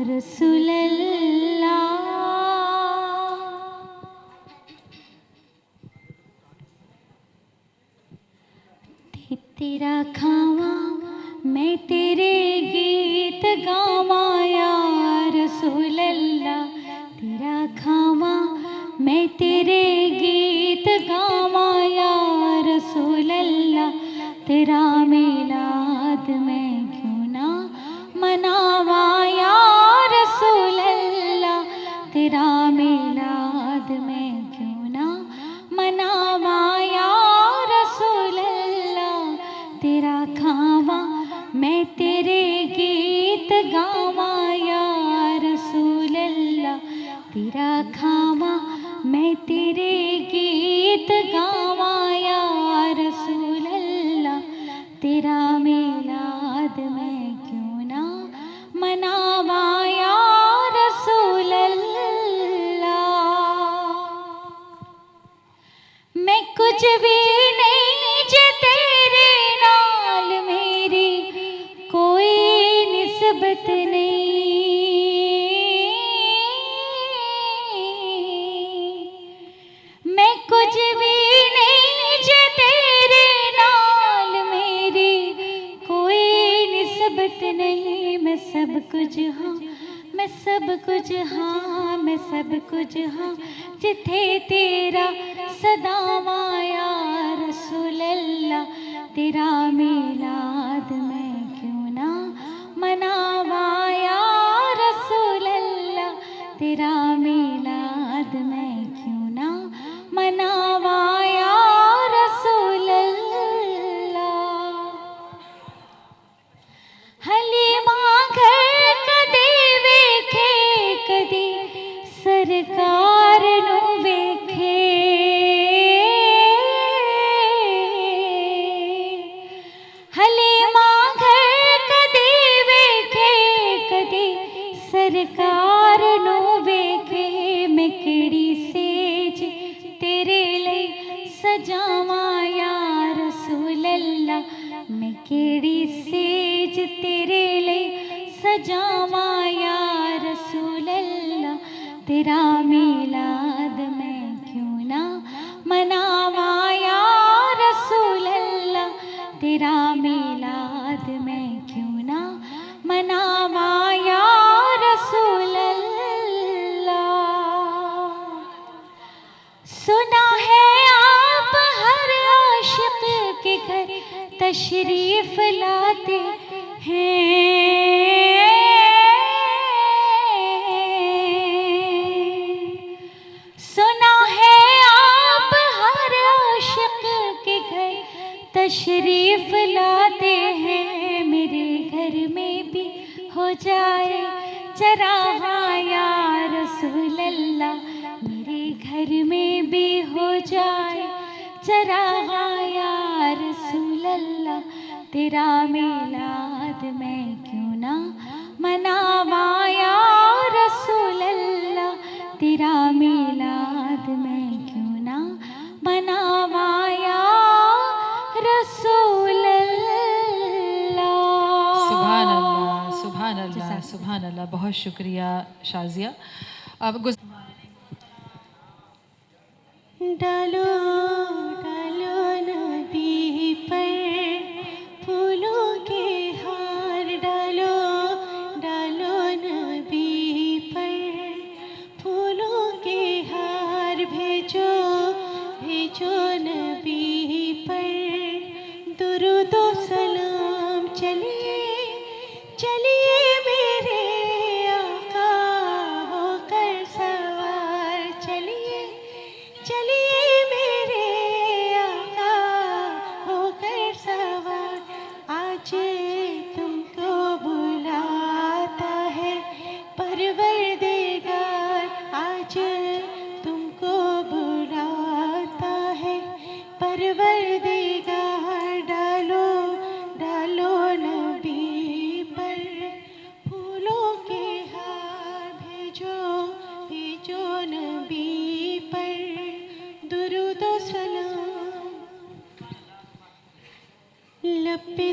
रसूल अल्लाह। तेरा खावा मैं तेरे गीत गावा या रसूल अल्लाह। तेरा खावा मैं तेरे गीत गावा या रसूल अल्लाह। तेरा मिलाद मैं क्यों ना मनावा या रसूल अल्लाह। तेरा मिलाद मैं क्यों ना मनावा या रसूल अल्लाह। तेरा खावा मैं तेरे गीत गावा या रसूल अल्लाह। तेरा खावा मैं तेरे गीत गावा या रसूल अल्लाह। तेरा मिलाद मैं क्यों ना मनावा या रसूल अल्लाह। मैं कुछ भी नहीं जे तेरे नाल मेरी कोई निस्बत नहीं। मैं कुछ भी नहीं जे तेरे नाल मेरी कोई निस्बत नहीं। मैं सब कुछ हाँ, मैं सब कुछ हाँ, मैं सब कुछ हाँ जिथे तेरा सदावा या रसूल अल्लाह। तेरा मिलाद मैं क्यों ना मनावा या रसूल अल्लाह। तेरा मिलाद मैं क्यों ना मनावा या रसूल अल्लाह। हलीमा घर कदी वेखे कदी सरकार नू वेखे। हलीमा घर कदी वेखे कदी सरकार नू वेखे। मैं केड़ी सेज तेरे लिए सजावा या रसूल अल्लाह। मैं केड़ी सेज तेरे लिए सजावा या रसूल अल्लाह। तेरा मिलाद मैं क्यों ना मनावा या रसूल अल्लाह। तेरा मिलाद मैं क्यों ना मनावा या रसूल अल्लाह। सुना है आप हर आशिक के घर तशरीफ लाते हैं। सुना है आप हर आशिक के घर तशरीफ लाते हैं। मेरे घर में भी हो जाए चरागा या रसूल अल्लाह। मेरे घर में भी हो जाए चरागा या रसूल अल्लाह। तेरा मिलाद मैं क्यों ना मनावा या रसूल अल्लाह। तेरा मिलाद मैं क्यों ना मनावा या रसूल अल्लाह। सुभान अल्लाह, सुभान अल्लाह, सुभान अल्लाह। बहुत शुक्रिया शाजिया। अब डालो डालो नबी पर फूलों के हार। डालो डालो नबी पर फूलों के हार। भेजो भेजो नबी पर दुरूद व सलाम। चलिए चलिए मेरे आका होकर सवार। चलिए चलिए मेरे आका होकर सवार। आज तुमको बुलाता है परवरदिगार। आज तुमको बुलाता है परवरदिगार। डालो डालो नबी पर फूलों के हार। भेजो भेजो नबी पर दुरूद व सलाम। लब पे